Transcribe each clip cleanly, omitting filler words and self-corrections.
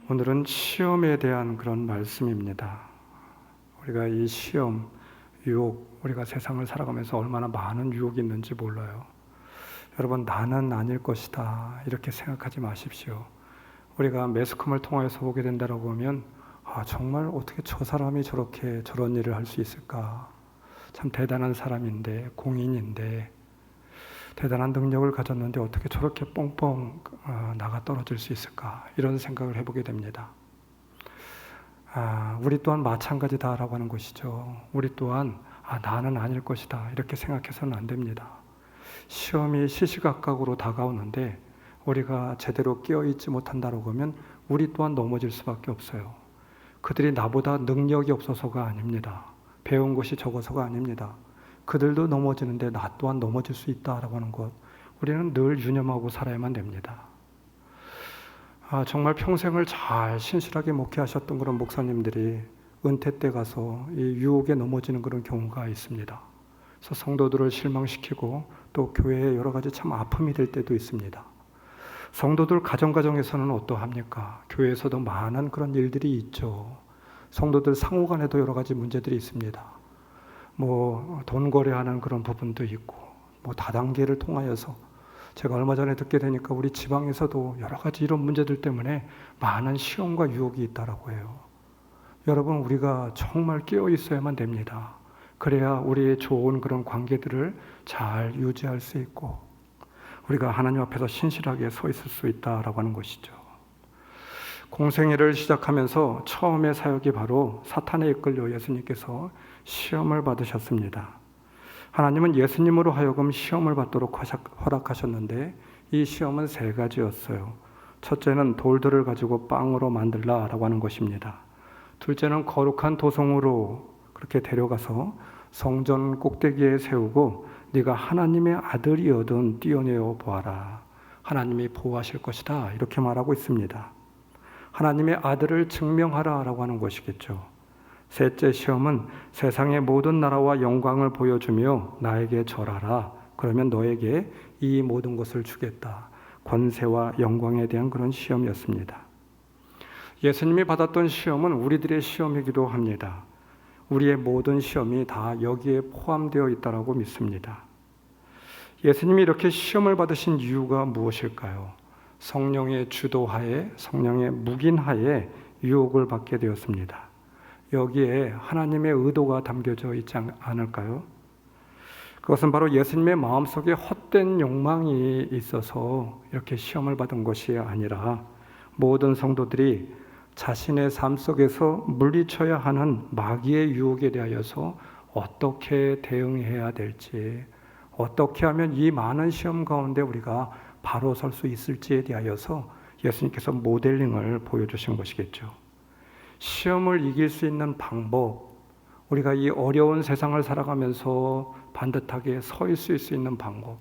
오늘은 시험에 대한 그런 말씀입니다. 우리가 이 시험, 유혹, 우리가 세상을 살아가면서 얼마나 많은 유혹이 있는지 몰라요. 여러분, 나는 아닐 것이다 이렇게 생각하지 마십시오. 우리가 매스컴을 통해서 보게 된다고 하면 정말 어떻게 저 사람이 저렇게 저런 일을 할 수 있을까? 참 대단한 사람인데, 공인인데, 대단한 능력을 가졌는데 어떻게 저렇게 뻥뻥 나가 떨어질 수 있을까? 이런 생각을 해보게 됩니다. 우리 또한 마찬가지다라고 하는 것이죠. 우리 또한 나는 아닐 것이다 이렇게 생각해서는 안 됩니다. 시험이 시시각각으로 다가오는데 우리가 제대로 깨어있지 못한다고 하면 우리 또한 넘어질 수밖에 없어요. 그들이 나보다 능력이 없어서가 아닙니다. 배운 것이 적어서가 아닙니다. 그들도 넘어지는데 나 또한 넘어질 수 있다라고 하는 것, 우리는 늘 유념하고 살아야만 됩니다. 정말 평생을 잘 신실하게 목회하셨던 그런 목사님들이 은퇴 때 가서 이 유혹에 넘어지는 그런 경우가 있습니다. 그래서 성도들을 실망시키고 또 교회에 여러 가지 참 아픔이 될 때도 있습니다. 성도들 가정에서는 어떠합니까? 교회에서도 많은 그런 일들이 있죠. 성도들 상호간에도 여러 가지 문제들이 있습니다. 돈 거래하는 그런 부분도 있고, 다단계를 통하여서 제가 얼마 전에 듣게 되니까 우리 지방에서도 여러 가지 이런 문제들 때문에 많은 시험과 유혹이 있다라고 해요. 여러분, 우리가 정말 깨어 있어야만 됩니다. 그래야 우리의 좋은 그런 관계들을 잘 유지할 수 있고, 우리가 하나님 앞에서 신실하게 서 있을 수 있다라고 하는 것이죠. 공생애를 시작하면서 처음의 사역이 바로 사탄에 이끌려 예수님께서 시험을 받으셨습니다. 하나님은 예수님으로 하여금 시험을 받도록 허락하셨는데 이 시험은 세 가지였어요. 첫째는 돌들을 가지고 빵으로 만들라라고 하는 것입니다. 둘째는 거룩한 도성으로 그렇게 데려가서 성전 꼭대기에 세우고 네가 하나님의 아들이거든 뛰어내어 보아라. 하나님이 보호하실 것이다 이렇게 말하고 있습니다. 하나님의 아들을 증명하라라고 하는 것이겠죠. 셋째 시험은 세상의 모든 나라와 영광을 보여주며 나에게 절하라. 그러면 너에게 이 모든 것을 주겠다. 권세와 영광에 대한 그런 시험이었습니다. 예수님이 받았던 시험은 우리들의 시험이기도 합니다. 우리의 모든 시험이 다 여기에 포함되어 있다고 믿습니다. 예수님이 이렇게 시험을 받으신 이유가 무엇일까요? 성령의 주도하에, 성령의 묵인하에 유혹을 받게 되었습니다. 여기에 하나님의 의도가 담겨져 있지 않을까요? 그것은 바로 예수님의 마음속에 헛된 욕망이 있어서 이렇게 시험을 받은 것이 아니라 모든 성도들이 자신의 삶 속에서 물리쳐야 하는 마귀의 유혹에 대하여서 어떻게 대응해야 될지, 어떻게 하면 이 많은 시험 가운데 우리가 바로 설 수 있을지에 대하여서 예수님께서 모델링을 보여주신 것이겠죠. 시험을 이길 수 있는 방법, 우리가 이 어려운 세상을 살아가면서 반듯하게 서 있을 수 있는 방법,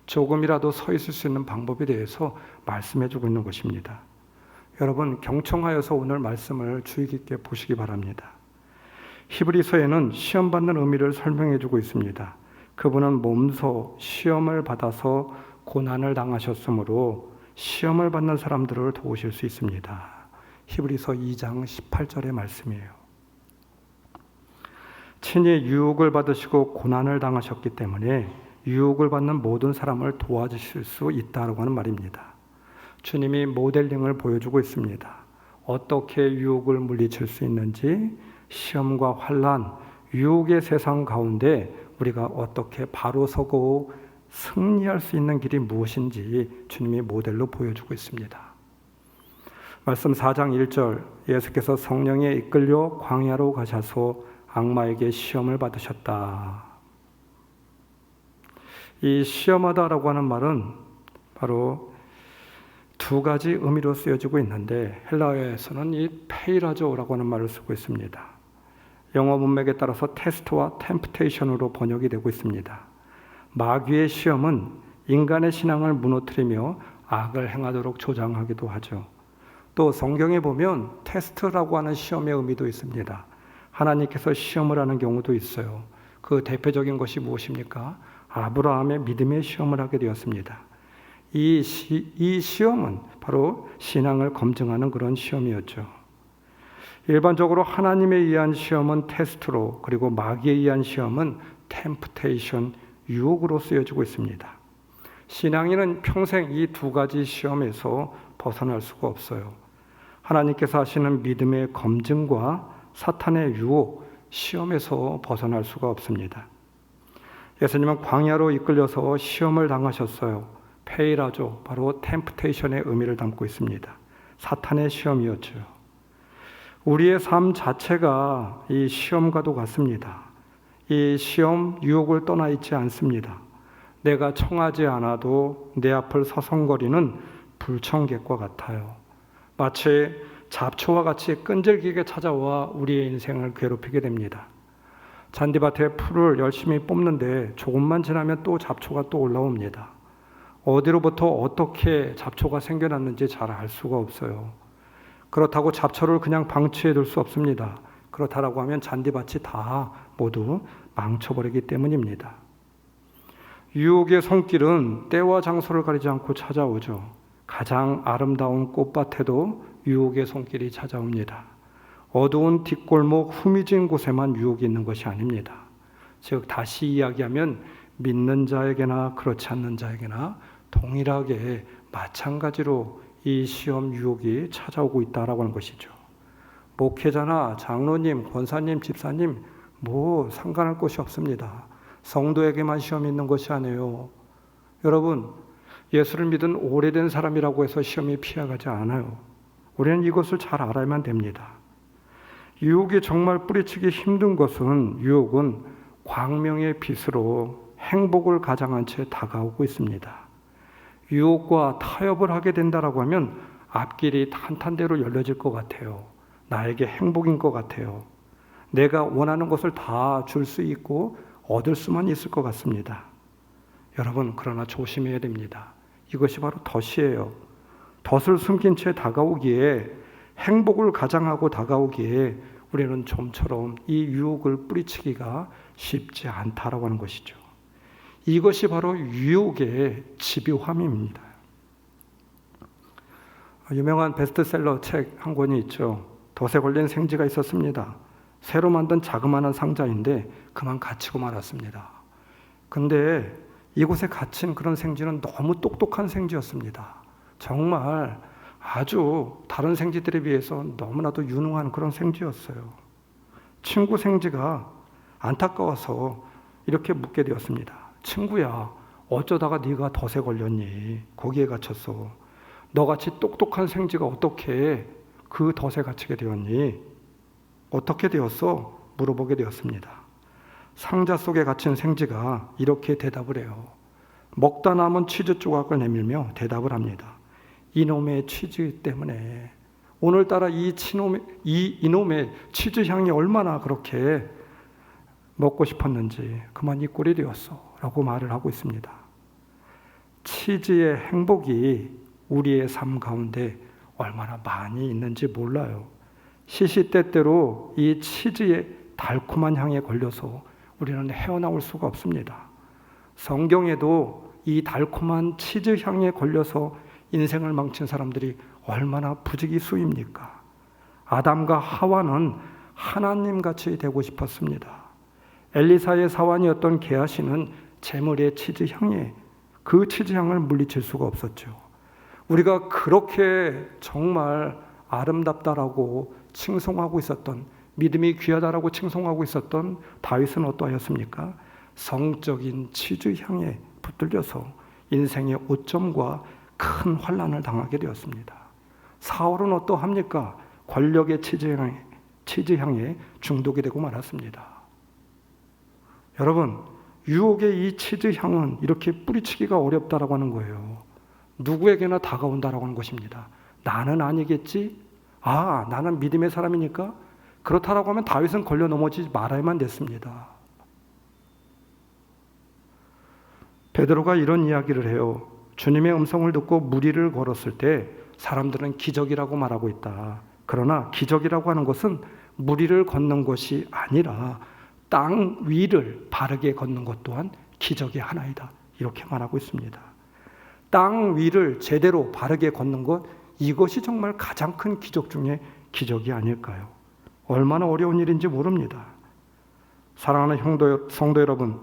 조금이라도 서 있을 수 있는 방법에 대해서 말씀해주고 있는 것입니다. 여러분, 경청하여서 오늘 말씀을 주의 깊게 보시기 바랍니다. 히브리서에는 시험받는 의미를 설명해주고 있습니다. 그분은 몸소 시험을 받아서 고난을 당하셨으므로 시험을 받는 사람들을 도우실 수 있습니다. 히브리서 2장 18절의 말씀이에요. 친히 유혹을 받으시고 고난을 당하셨기 때문에 유혹을 받는 모든 사람을 도와주실 수 있다고 하는 말입니다. 주님이 모델링을 보여주고 있습니다. 어떻게 유혹을 물리칠 수 있는지, 시험과 환난, 유혹의 세상 가운데 우리가 어떻게 바로 서고 승리할 수 있는 길이 무엇인지 주님이 모델로 보여주고 있습니다. 말씀 4장 1절, 예수께서 성령에 이끌려 광야로 가셔서 악마에게 시험을 받으셨다. 이 시험하다라고 하는 말은 바로 두 가지 의미로 쓰여지고 있는데 헬라어에서는 이 페이라조라고 하는 말을 쓰고 있습니다. 영어 문맥에 따라서 테스트와 템프테이션으로 번역이 되고 있습니다. 마귀의 시험은 인간의 신앙을 무너뜨리며 악을 행하도록 조장하기도 하죠. 또 성경에 보면 테스트라고 하는 시험의 의미도 있습니다. 하나님께서 시험을 하는 경우도 있어요. 그 대표적인 것이 무엇입니까? 아브라함의 믿음의 시험을 하게 되었습니다. 이 시험은 바로 바로 신앙을 검증하는 그런 시험이었죠. 일반적으로 하나님에 의한 시험은 테스트로, 그리고 마귀에 의한 시험은 템프테이션, 유혹으로 쓰여지고 있습니다. 신앙인은 평생 이 두 가지 시험에서 벗어날 수가 없어요. 하나님께서 하시는 믿음의 검증과 사탄의 유혹, 시험에서 벗어날 수가 없습니다. 예수님은 광야로 이끌려서 시험을 당하셨어요. 페이라죠. 바로 템프테이션의 의미를 담고 있습니다. 사탄의 시험이었죠. 우리의 삶 자체가 이 시험과도 같습니다. 이 시험, 유혹을 떠나 있지 않습니다. 내가 청하지 않아도 내 앞을 서성거리는 불청객과 같아요. 마치 잡초와 같이 끈질기게 찾아와 우리의 인생을 괴롭히게 됩니다. 잔디밭에 풀을 열심히 뽑는데 조금만 지나면 또 잡초가 또 올라옵니다. 어디로부터 어떻게 잡초가 생겨났는지 잘 알 수가 없어요. 그렇다고 잡초를 그냥 방치해 둘 수 없습니다. 그렇다라고 하면 잔디밭이 다 모두 망쳐버리기 때문입니다. 유혹의 손길은 때와 장소를 가리지 않고 찾아오죠. 가장 아름다운 꽃밭에도 유혹의 손길이 찾아옵니다. 어두운 뒷골목 후미진 곳에만 유혹이 있는 것이 아닙니다. 즉 다시 이야기하면 믿는 자에게나 그렇지 않는 자에게나 동일하게 마찬가지로 이 시험 유혹이 찾아오고 있다라고 하는 것이죠. 목회자나 장로님, 권사님, 집사님 뭐 상관할 것이 없습니다. 성도에게만 시험이 있는 것이 아니에요. 여러분, 예수를 믿은 오래된 사람이라고 해서 시험이 피해가지 않아요. 우리는 이것을 잘 알아야만 됩니다. 유혹이 정말 뿌리치기 힘든 것은 유혹은 광명의 빛으로 행복을 가장한 채 다가오고 있습니다. 유혹과 타협을 하게 된다라고 하면 앞길이 탄탄대로 열려질 것 같아요. 나에게 행복인 것 같아요. 내가 원하는 것을 다 줄 수 있고 얻을 수만 있을 것 같습니다. 여러분, 그러나 조심해야 됩니다. 이것이 바로 덫이에요. 덫을 숨긴 채 다가오기에, 행복을 가장하고 다가오기에 우리는 좀처럼 이 유혹을 뿌리치기가 쉽지 않다라고 하는 것이죠. 이것이 바로 유혹의 집요함입니다. 유명한 베스트셀러 책 한 권이 있죠. 덫에 걸린 생쥐가 있었습니다. 새로 만든 자그마한 상자인데 그만 갇히고 말았습니다. 근데 이곳에 갇힌 그런 생쥐는 너무 똑똑한 생쥐였습니다. 정말 아주 다른 생쥐들에 비해서 너무나도 유능한 그런 생쥐였어요. 친구 생쥐가 안타까워서 이렇게 묻게 되었습니다. 친구야, 어쩌다가 네가 덫에 걸렸니? 거기에 갇혔어. 너같이 똑똑한 생쥐가 어떻게 그 덫에 갇히게 되었니? 어떻게 되었어? 물어보게 되었습니다. 상자 속에 갇힌 생쥐가 이렇게 대답을 해요. 먹다 남은 치즈 조각을 내밀며 대답을 합니다. 이놈의 치즈 때문에, 오늘따라 이놈의 치즈 향이 얼마나 그렇게 먹고 싶었는지 그만 이 꼴이 되었어 라고 말을 하고 있습니다. 치즈의 행복이 우리의 삶 가운데 얼마나 많이 있는지 몰라요. 시시때때로 이 치즈의 달콤한 향에 걸려서 우리는 헤어나올 수가 없습니다. 성경에도 이 달콤한 치즈 향에 걸려서 인생을 망친 사람들이 얼마나 부지기수입니까? 아담과 하와는 하나님같이 되고 싶었습니다. 엘리사의 사환이었던 게하시는 제물의 치즈향에 그 치즈향을 물리칠 수가 없었죠. 우리가 그렇게 정말 아름답다라고 칭송하고 있었던, 믿음이 귀하다라고 칭송하고 있었던 다윗은 어떠하였습니까? 성적인 치즈향에 붙들려서 인생의 오점과 큰 환난을 당하게 되었습니다. 사울은 어떠합니까? 권력의 치즈향에 중독이 되고 말았습니다. 여러분, 유혹의 이 치즈향은 이렇게 뿌리치기가 어렵다라고 하는 거예요. 누구에게나 다가온다라고 하는 것입니다. 나는 아니겠지? 나는 믿음의 사람이니까? 그렇다라고 하면 다윗은 걸려 넘어지지 말아야만 됐습니다. 베드로가 이런 이야기를 해요. 주님의 음성을 듣고 무리를 걸었을 때 사람들은 기적이라고 말하고 있다. 그러나 기적이라고 하는 것은 무리를 걷는 것이 아니라 땅 위를 바르게 걷는 것 또한 기적의 하나이다. 이렇게 말하고 있습니다. 땅 위를 제대로 바르게 걷는 것, 이것이 정말 가장 큰 기적 중에 기적이 아닐까요? 얼마나 어려운 일인지 모릅니다. 사랑하는 성도 여러분,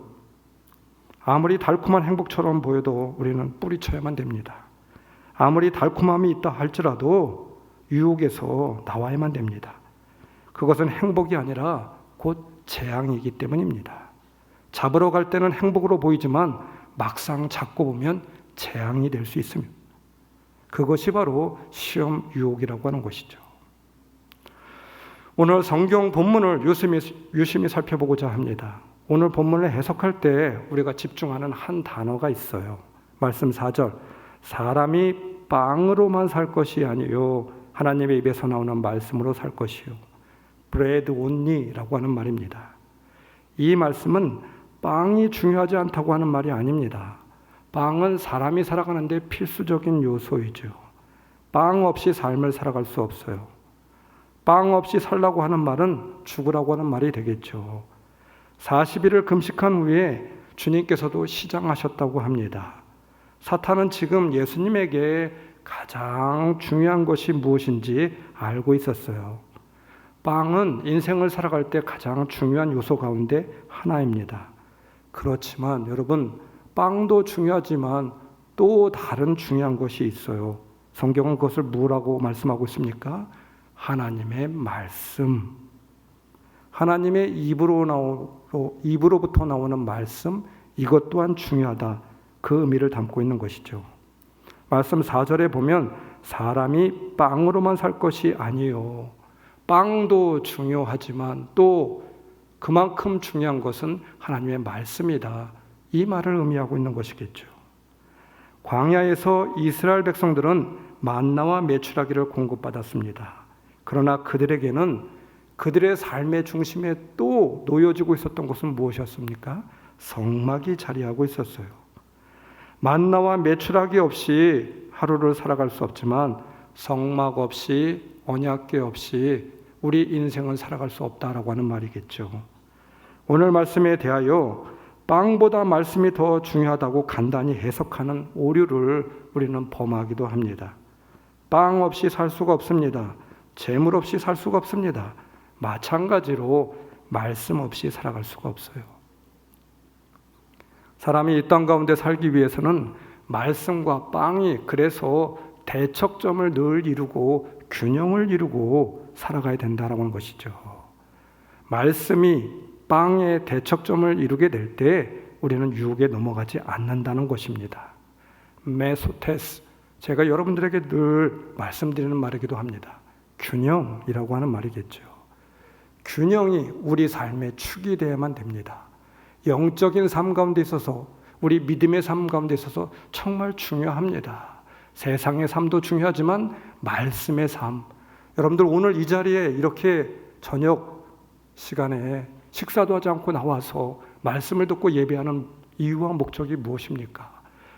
아무리 달콤한 행복처럼 보여도 우리는 뿌리쳐야만 됩니다. 아무리 달콤함이 있다 할지라도 유혹에서 나와야만 됩니다. 그것은 행복이 아니라 곧 재앙이기 때문입니다. 잡으러 갈 때는 행복으로 보이지만 막상 잡고 보면 재앙이 될 수 있습니다. 그것이 바로 시험 유혹이라고 하는 것이죠. 오늘 성경 본문을 유심히 살펴보고자 합니다. 오늘 본문을 해석할 때 우리가 집중하는 한 단어가 있어요. 말씀 4절, 사람이 빵으로만 살 것이 아니요 하나님의 입에서 나오는 말씀으로 살 것이요 bread only라고 하는 말입니다. 이 말씀은 빵이 중요하지 않다고 하는 말이 아닙니다. 빵은 사람이 살아가는데 필수적인 요소이죠. 빵 없이 삶을 살아갈 수 없어요. 빵 없이 살라고 하는 말은 죽으라고 하는 말이 되겠죠. 40일을 금식한 후에 주님께서도 시장하셨다고 합니다. 사탄은 지금 예수님에게 가장 중요한 것이 무엇인지 알고 있었어요. 빵은 인생을 살아갈 때 가장 중요한 요소 가운데 하나입니다. 그렇지만 여러분, 빵도 중요하지만 또 다른 중요한 것이 있어요. 성경은 그것을 뭐라고 말씀하고 있습니까? 하나님의 말씀. 하나님의 입으로부터 나오는 말씀, 이것 또한 중요하다. 그 의미를 담고 있는 것이죠. 말씀 4절에 보면 사람이 빵으로만 살 것이 아니요. 빵도 중요하지만 또 그만큼 중요한 것은 하나님의 말씀이다. 이 말을 의미하고 있는 것이겠죠. 광야에서 이스라엘 백성들은 만나와 메추라기를 공급받았습니다. 그러나 그들에게는 그들의 삶의 중심에 또 놓여지고 있었던 것은 무엇이었습니까? 성막이 자리하고 있었어요. 만나와 메추라기 없이 하루를 살아갈 수 없지만 성막 없이 언약궤 없이 우리 인생을 살아갈 수 없다라고 하는 말이겠죠. 오늘 말씀에 대하여 빵보다 말씀이 더 중요하다고 간단히 해석하는 오류를 우리는 범하기도 합니다. 빵 없이 살 수가 없습니다. 재물 없이 살 수가 없습니다. 마찬가지로 말씀 없이 살아갈 수가 없어요. 사람이 이 땅 가운데 살기 위해서는 말씀과 빵이 그래서 대척점을 늘 이루고 균형을 이루고 살아가야 된다라고 하는 것이죠. 말씀이 빵의 대척점을 이루게 될 때 우리는 유혹에 넘어가지 않는다는 것입니다. 메소테스, 제가 여러분들에게 늘 말씀드리는 말이기도 합니다. 균형이라고 하는 말이겠죠. 균형이 우리 삶의 축이 되어야만 됩니다. 영적인 삶 가운데 있어서, 우리 믿음의 삶 가운데 있어서 정말 중요합니다. 세상의 삶도 중요하지만 말씀의 삶, 여러분들 오늘 이 자리에 이렇게 저녁 시간에 식사도 하지 않고 나와서 말씀을 듣고 예배하는 이유와 목적이 무엇입니까?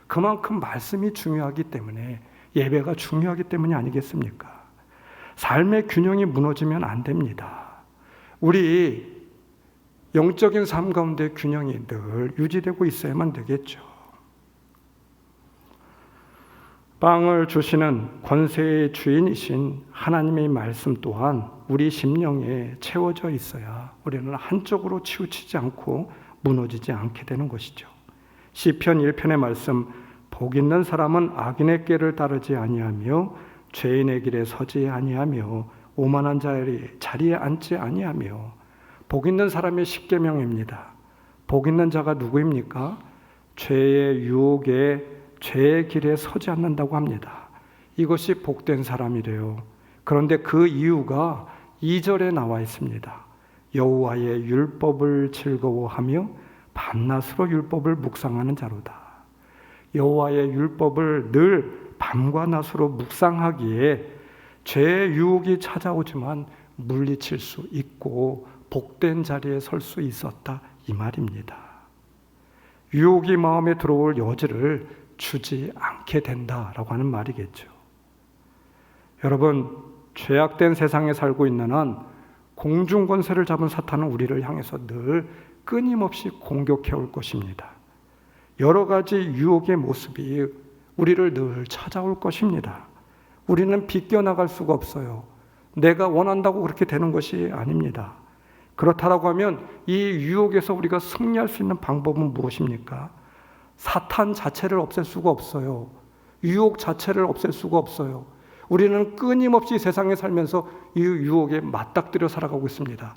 그만큼 말씀이 중요하기 때문에, 예배가 중요하기 때문이 아니겠습니까? 삶의 균형이 무너지면 안 됩니다. 우리 영적인 삶 가운데 균형이 늘 유지되고 있어야만 되겠죠. 빵을 주시는 권세의 주인이신 하나님의 말씀 또한 우리 심령에 채워져 있어야 우리는 한쪽으로 치우치지 않고 무너지지 않게 되는 것이죠. 시편 1편의 말씀, 복 있는 사람은 악인의 꾀를 따르지 아니하며 죄인의 길에 서지 아니하며 오만한 자리에 앉지 아니하며. 복 있는 사람의 십계명입니다. 복 있는 자가 누구입니까? 죄의 유혹에, 죄의 길에 서지 않는다고 합니다. 이것이 복된 사람이래요. 그런데 그 이유가 2절에 나와 있습니다. 여호와의 율법을 즐거워하며 밤낮으로 율법을 묵상하는 자로다. 여호와의 율법을 늘 밤과 낮으로 묵상하기에 죄의 유혹이 찾아오지만 물리칠 수 있고 복된 자리에 설 수 있었다, 이 말입니다. 유혹이 마음에 들어올 여지를 주지 않게 된다라고 하는 말이겠죠. 여러분, 죄악된 세상에 살고 있는 한 공중권세를 잡은 사탄은 우리를 향해서 늘 끊임없이 공격해 올 것입니다. 여러 가지 유혹의 모습이 우리를 늘 찾아올 것입니다. 우리는 비껴나갈 수가 없어요. 내가 원한다고 그렇게 되는 것이 아닙니다. 그렇다라고 하면 이 유혹에서 우리가 승리할 수 있는 방법은 무엇입니까? 사탄 자체를 없앨 수가 없어요. 유혹 자체를 없앨 수가 없어요. 우리는 끊임없이 세상에 살면서 이 유혹에 맞닥뜨려 살아가고 있습니다.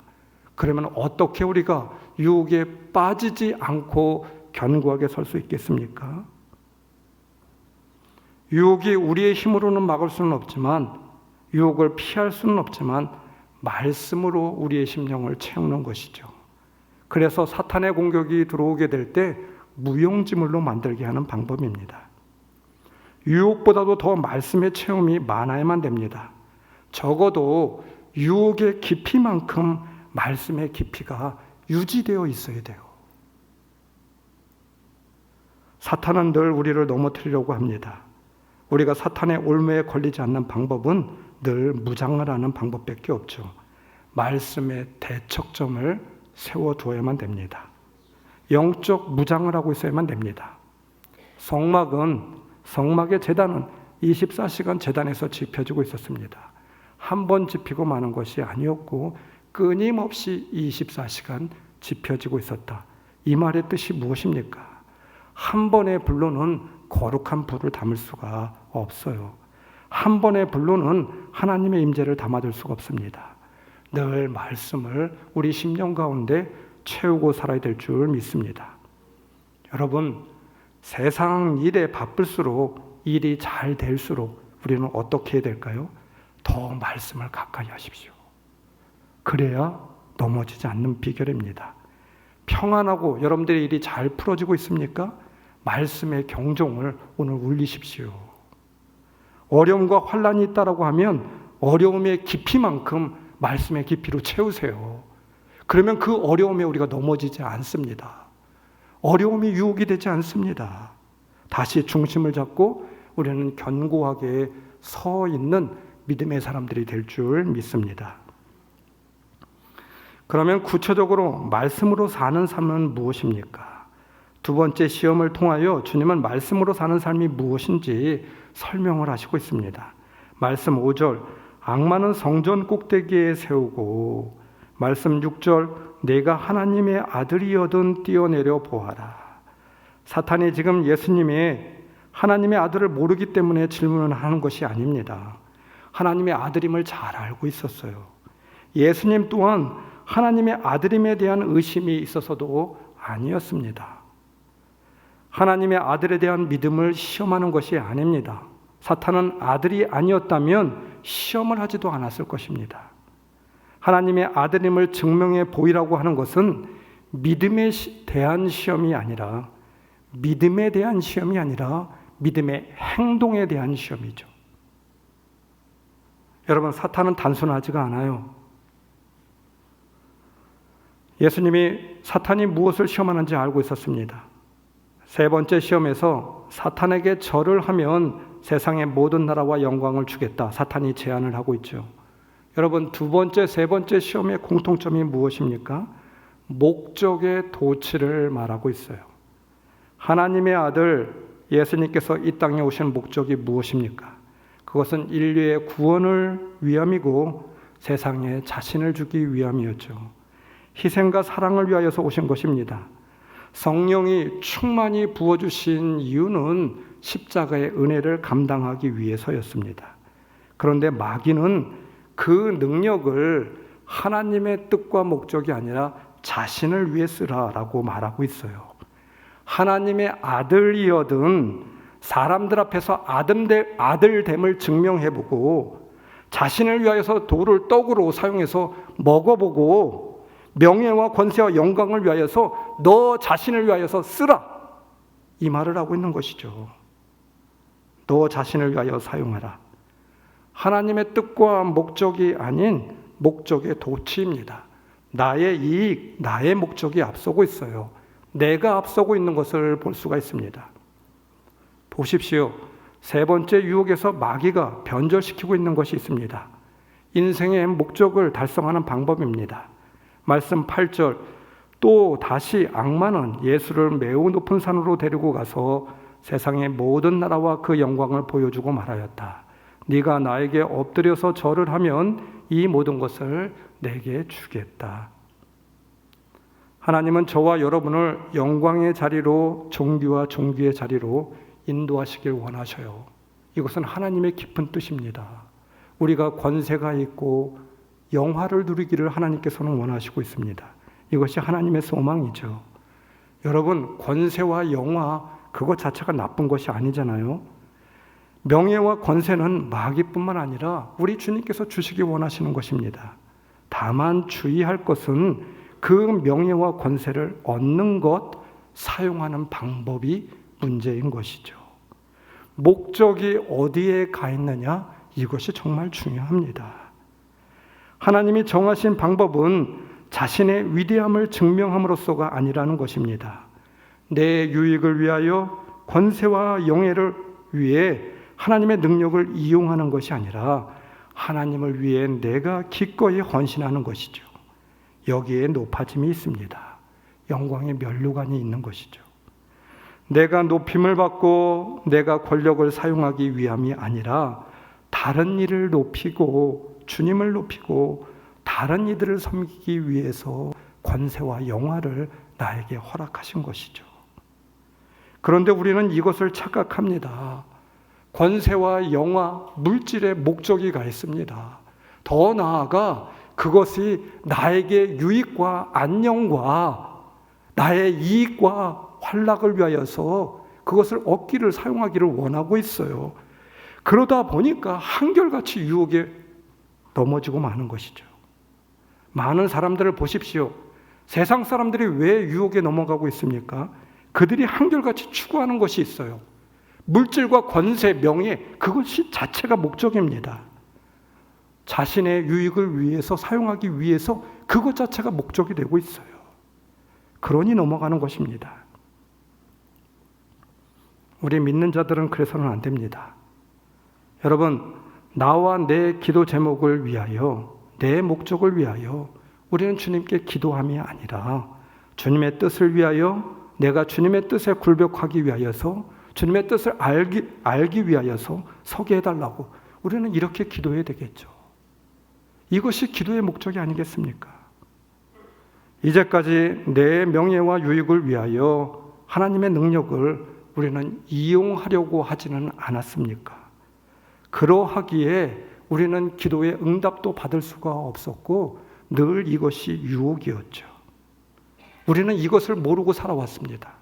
그러면 어떻게 우리가 유혹에 빠지지 않고 견고하게 설 수 있겠습니까? 유혹이 우리의 힘으로는 막을 수는 없지만, 유혹을 피할 수는 없지만 말씀으로 우리의 심령을 채우는 것이죠. 그래서 사탄의 공격이 들어오게 될 때 무용지물로 만들게 하는 방법입니다. 유혹보다도 더 말씀의 체험이 많아야만 됩니다. 적어도 유혹의 깊이만큼 말씀의 깊이가 유지되어 있어야 돼요. 사탄은 늘 우리를 넘어뜨리려고 합니다. 우리가 사탄의 올무에 걸리지 않는 방법은 늘 무장을 하는 방법밖에 없죠. 말씀의 대척점을 세워두어야만 됩니다. 영적 무장을 하고 있어야만 됩니다. 성막의 제단은 24시간 제단에서 지펴지고 있었습니다. 한 번 지피고 마는 것이 아니었고 끊임없이 24시간 지펴지고 있었다. 이 말의 뜻이 무엇입니까? 한 번의 불로는 거룩한 불을 담을 수가 없어요. 한 번의 불로는 하나님의 임재를 담아둘 수가 없습니다. 늘 말씀을 우리 심령 가운데 채우고 살아야 될 줄 믿습니다. 여러분, 세상 일에 바쁠수록 일이 잘 될수록 우리는 어떻게 해야 될까요? 더 말씀을 가까이 하십시오. 그래야 넘어지지 않는 비결입니다. 평안하고 여러분들의 일이 잘 풀어지고 있습니까? 말씀의 경종을 오늘 울리십시오. 어려움과 환난이 있다라고 하면 어려움의 깊이만큼 말씀의 깊이로 채우세요. 그러면 그 어려움에 우리가 넘어지지 않습니다. 어려움이 유혹이 되지 않습니다. 다시 중심을 잡고 우리는 견고하게 서 있는 믿음의 사람들이 될 줄 믿습니다. 그러면 구체적으로 말씀으로 사는 삶은 무엇입니까? 두 번째 시험을 통하여 주님은 말씀으로 사는 삶이 무엇인지 설명을 하시고 있습니다. 말씀 5절, 악마는 성전 꼭대기에 세우고, 말씀 6절, 내가 하나님의 아들이여든 뛰어내려 보아라. 사탄이 지금 예수님이 하나님의 아들을 모르기 때문에 질문을 하는 것이 아닙니다. 하나님의 아들임을 잘 알고 있었어요. 예수님 또한 하나님의 아들임에 대한 의심이 있어서도 아니었습니다. 하나님의 아들에 대한 믿음을 시험하는 것이 아닙니다. 사탄은 아들이 아니었다면 시험을 하지도 않았을 것입니다. 하나님의 아들임을 증명해 보이라고 하는 것은 믿음에 대한 시험이 아니라 믿음에 대한 시험이 아니라 믿음의 행동에 대한 시험이죠. 여러분, 사탄은 단순하지가 않아요. 예수님이 사탄이 무엇을 시험하는지 알고 있었습니다. 세 번째 시험에서 사탄에게 절을 하면 세상의 모든 나라와 영광을 주겠다. 사탄이 제안을 하고 있죠. 여러분, 두 번째, 세 번째 시험의 공통점이 무엇입니까? 목적의 도취를 말하고 있어요. 하나님의 아들 예수님께서 이 땅에 오신 목적이 무엇입니까? 그것은 인류의 구원을 위함이고 세상에 자신을 주기 위함이었죠. 희생과 사랑을 위하여서 오신 것입니다. 성령이 충만히 부어주신 이유는 십자가의 은혜를 감당하기 위해서였습니다. 그런데 마귀는 그 능력을 하나님의 뜻과 목적이 아니라 자신을 위해 쓰라라고 말하고 있어요. 하나님의 아들이어든 사람들 앞에서 아들됨을 증명해보고 자신을 위하여서 돌을 떡으로 사용해서 먹어보고 명예와 권세와 영광을 위하여서 너 자신을 위하여서 쓰라, 이 말을 하고 있는 것이죠. 너 자신을 위하여 사용하라. 하나님의 뜻과 목적이 아닌 목적의 도취입니다. 나의 이익, 나의 목적이 앞서고 있어요. 내가 앞서고 있는 것을 볼 수가 있습니다. 보십시오. 세 번째 유혹에서 마귀가 변절시키고 있는 것이 있습니다. 인생의 목적을 달성하는 방법입니다. 말씀 8절, 또 다시 악마는 예수를 매우 높은 산으로 데리고 가서 세상의 모든 나라와 그 영광을 보여주고 말하였다. 네가 나에게 엎드려서 절을 하면 이 모든 것을 내게 주겠다. 하나님은 저와 여러분을 영광의 자리로, 존귀와 존귀의 자리로 인도하시길 원하셔요. 이것은 하나님의 깊은 뜻입니다. 우리가 권세가 있고 영화를 누리기를 하나님께서는 원하시고 있습니다. 이것이 하나님의 소망이죠. 여러분, 권세와 영화 그것 자체가 나쁜 것이 아니잖아요. 명예와 권세는 마귀뿐만 아니라 우리 주님께서 주시기 원하시는 것입니다. 다만 주의할 것은 그 명예와 권세를 얻는 것, 사용하는 방법이 문제인 것이죠. 목적이 어디에 가 있느냐? 이것이 정말 중요합니다. 하나님이 정하신 방법은 자신의 위대함을 증명함으로써가 아니라는 것입니다. 내 유익을 위하여, 권세와 영예를 위해 하나님의 능력을 이용하는 것이 아니라 하나님을 위해 내가 기꺼이 헌신하는 것이죠. 여기에 높아짐이 있습니다. 영광의 면류관이 있는 것이죠. 내가 높임을 받고 내가 권력을 사용하기 위함이 아니라 다른 일을 높이고 주님을 높이고 다른 이들을 섬기기 위해서 권세와 영화를 나에게 허락하신 것이죠. 그런데 우리는 이것을 착각합니다. 권세와 영화, 물질의 목적이 가 있습니다. 더 나아가 그것이 나에게 유익과 안녕과 나의 이익과 활락을 위하여서 그것을 얻기를 사용하기를 원하고 있어요. 그러다 보니까 한결같이 유혹에 넘어지고 마는 것이죠. 많은 사람들을 보십시오. 세상 사람들이 왜 유혹에 넘어가고 있습니까? 그들이 한결같이 추구하는 것이 있어요. 물질과 권세, 명예, 그것이 자체가 목적입니다. 자신의 유익을 위해서 사용하기 위해서 그것 자체가 목적이 되고 있어요. 그러니 넘어가는 것입니다. 우리 믿는 자들은 그래서는 안 됩니다. 여러분, 나와 내 기도 제목을 위하여, 내 목적을 위하여 우리는 주님께 기도함이 아니라 주님의 뜻을 위하여, 내가 주님의 뜻에 굴복하기 위하여서, 주님의 뜻을 알기 위하여서 서게 해달라고 우리는 이렇게 기도해야 되겠죠. 이것이 기도의 목적이 아니겠습니까? 이제까지 내 명예와 유익을 위하여 하나님의 능력을 우리는 이용하려고 하지는 않았습니까? 그러하기에 우리는 기도의 응답도 받을 수가 없었고 늘 이것이 유혹이었죠. 우리는 이것을 모르고 살아왔습니다.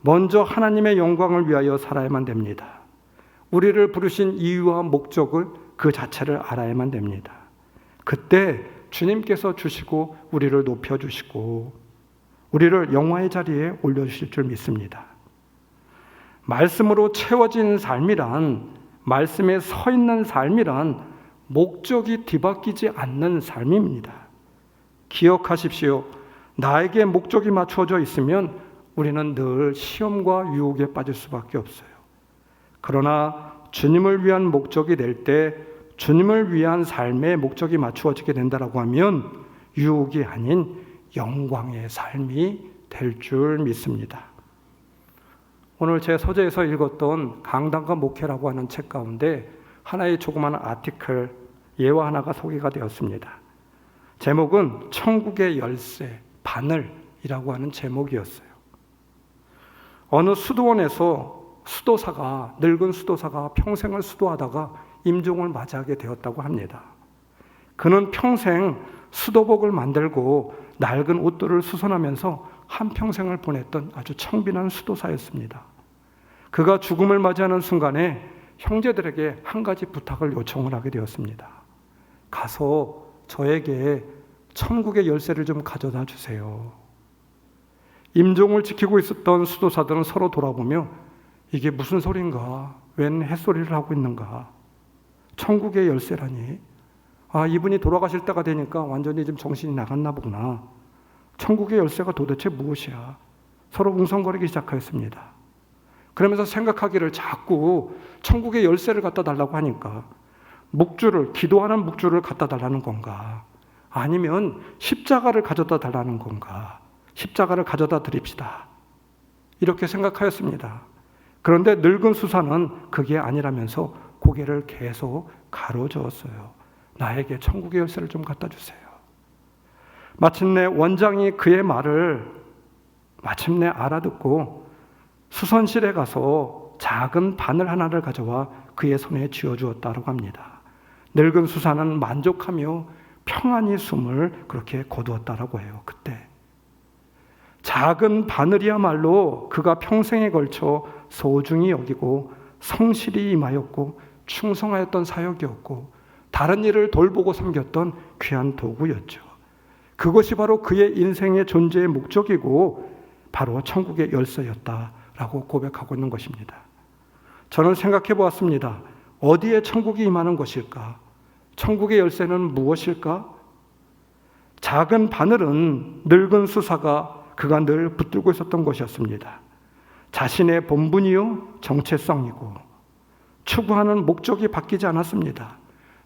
먼저 하나님의 영광을 위하여 살아야만 됩니다. 우리를 부르신 이유와 목적을 그 자체를 알아야만 됩니다. 그때 주님께서 주시고 우리를 높여주시고 우리를 영화의 자리에 올려주실 줄 믿습니다. 말씀으로 채워진 삶이란, 말씀에 서 있는 삶이란 목적이 뒤바뀌지 않는 삶입니다. 기억하십시오. 나에게 목적이 맞춰져 있으면 우리는 늘 시험과 유혹에 빠질 수밖에 없어요. 그러나 주님을 위한 목적이 될 때, 주님을 위한 삶의 목적이 맞추어지게 된다고 하면 유혹이 아닌 영광의 삶이 될 줄 믿습니다. 오늘 제 서재에서 읽었던 강단과 목회라고 하는 책 가운데 하나의 조그마한 아티클, 예화 하나가 소개가 되었습니다. 제목은 천국의 열쇠, 바늘이라고 하는 제목이었어요. 어느 수도원에서 늙은 수도사가 평생을 수도하다가 임종을 맞이하게 되었다고 합니다. 그는 평생 수도복을 만들고 낡은 옷들을 수선하면서 한평생을 보냈던 아주 청빈한 수도사였습니다. 그가 죽음을 맞이하는 순간에 형제들에게 한 가지 부탁을 요청을 하게 되었습니다. 가서 저에게 천국의 열쇠를 좀 가져다 주세요. 임종을 지키고 있었던 수도사들은 서로 돌아보며 이게 무슨 소린가? 웬 햇소리를 하고 있는가? 천국의 열쇠라니? 이분이 돌아가실 때가 되니까 완전히 좀 정신이 나갔나 보구나. 천국의 열쇠가 도대체 무엇이야? 서로 웅성거리기 시작하였습니다. 그러면서 생각하기를 자꾸 천국의 열쇠를 갖다 달라고 하니까 기도하는 묵주를 갖다 달라는 건가? 아니면 십자가를 가져다 달라는 건가? 십자가를 가져다 드립시다. 이렇게 생각하였습니다. 그런데 늙은 수사는 그게 아니라면서 고개를 계속 가로저었어요. 나에게 천국의 열쇠를 좀 갖다 주세요. 마침내 원장이 그의 말을 마침내 알아듣고 수선실에 가서 작은 바늘 하나를 가져와 그의 손에 쥐어주었다고 합니다. 늙은 수사는 만족하며 평안히 숨을 그렇게 거두었다라고 해요. 그때 작은 바늘이야말로 그가 평생에 걸쳐 소중히 여기고 성실히 임하였고 충성하였던 사역이었고 다른 일을 돌보고 섬겼던 귀한 도구였죠. 그것이 바로 그의 인생의 존재의 목적이고 바로 천국의 열쇠였다라고 고백하고 있는 것입니다. 저는 생각해 보았습니다. 어디에 천국이 임하는 것일까? 천국의 열쇠는 무엇일까? 작은 바늘은 늙은 수사가 그가 늘 붙들고 있었던 것이었습니다. 자신의 본분이요 정체성이고 추구하는 목적이 바뀌지 않았습니다.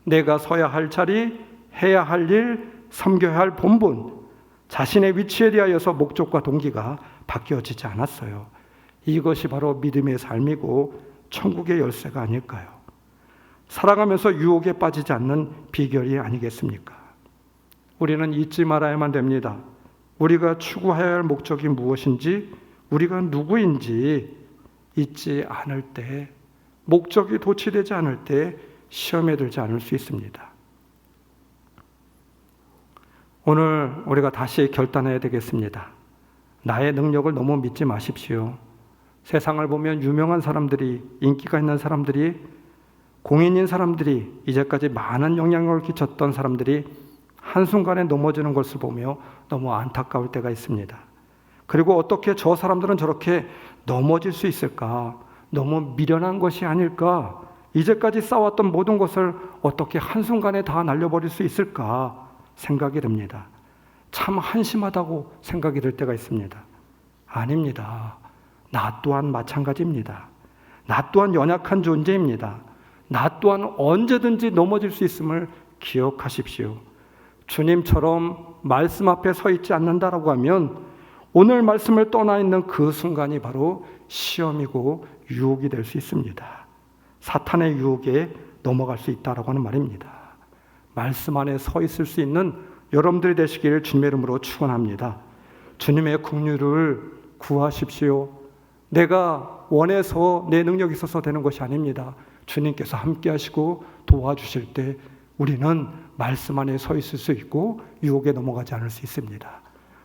내가 서야 할 자리, 해야 할 일, 섬겨야 할 본분, 자신의 위치에 대하여서 목적과 동기가 바뀌어지지 않았어요. 이것이 바로 믿음의 삶이고 천국의 열쇠가 아닐까요? 살아가면서 유혹에 빠지지 않는 비결이 아니겠습니까? 우리는 잊지 말아야만 됩니다. 우리가 추구해야 할 목적이 무엇인지, 우리가 누구인지 잊지 않을 때, 목적이 도취되지 않을 때 시험에 들지 않을 수 있습니다. 오늘 우리가 다시 결단해야 되겠습니다. 나의 능력을 너무 믿지 마십시오. 세상을 보면 유명한 사람들이, 인기가 있는 사람들이, 공인인 사람들이, 이제까지 많은 영향력을 끼쳤던 사람들이 한순간에 넘어지는 것을 보며 너무 안타까울 때가 있습니다. 그리고 어떻게 저 사람들은 저렇게 넘어질 수 있을까? 너무 미련한 것이 아닐까? 이제까지 쌓았던 모든 것을 어떻게 한순간에 다 날려버릴 수 있을까? 생각이 듭니다. 참 한심하다고 생각이 들 때가 있습니다. 아닙니다. 나 또한 마찬가지입니다. 나 또한 연약한 존재입니다. 나 또한 언제든지 넘어질 수 있음을 기억하십시오. 주님처럼 말씀 앞에 서 있지 않는다라고 하면 오늘 말씀을 떠나 있는 그 순간이 바로 시험이고 유혹이 될 수 있습니다. 사탄의 유혹에 넘어갈 수 있다라고 하는 말입니다. 말씀 안에 서 있을 수 있는 여러분들이 되시기를 주님의 이름으로 축원합니다. 주님의 긍휼을 구하십시오. 내가 원해서 내 능력이 있어서 되는 것이 아닙니다. 주님께서 함께 하시고 도와주실 때 우리는 말씀 안에 서 있을 수 있고 유혹에 넘어가지 않을 수 있습니다.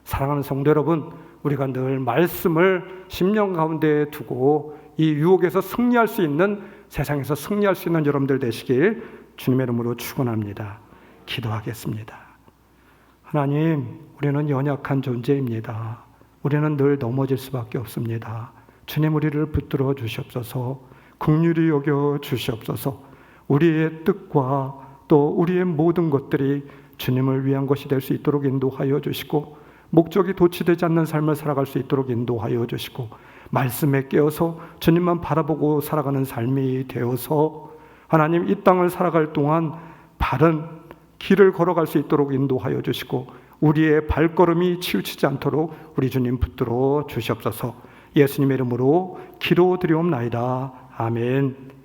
사랑하는 성도 여러분, 우리가 늘 말씀을 심령 가운데 두고 이 유혹에서 승리할 수 있는, 세상에서 승리할 수 있는 여러분들 되시길 주님의 이름으로 축원합니다. 기도하겠습니다. 하나님, 우리는 연약한 존재입니다. 우리는 늘 넘어질 수밖에 없습니다. 주님, 우리를 붙들어 주시옵소서. 긍휼히 여겨 주시옵소서. 우리의 뜻과 또 우리의 모든 것들이 주님을 위한 것이 될 수 있도록 인도하여 주시고, 목적이 도취되지 않는 삶을 살아갈 수 있도록 인도하여 주시고, 말씀에 깨어서 주님만 바라보고 살아가는 삶이 되어서 하나님, 이 땅을 살아갈 동안 바른 길을 걸어갈 수 있도록 인도하여 주시고, 우리의 발걸음이 치우치지 않도록 우리 주님 붙들어 주시옵소서. 예수님의 이름으로 기도드리옵나이다. 아멘.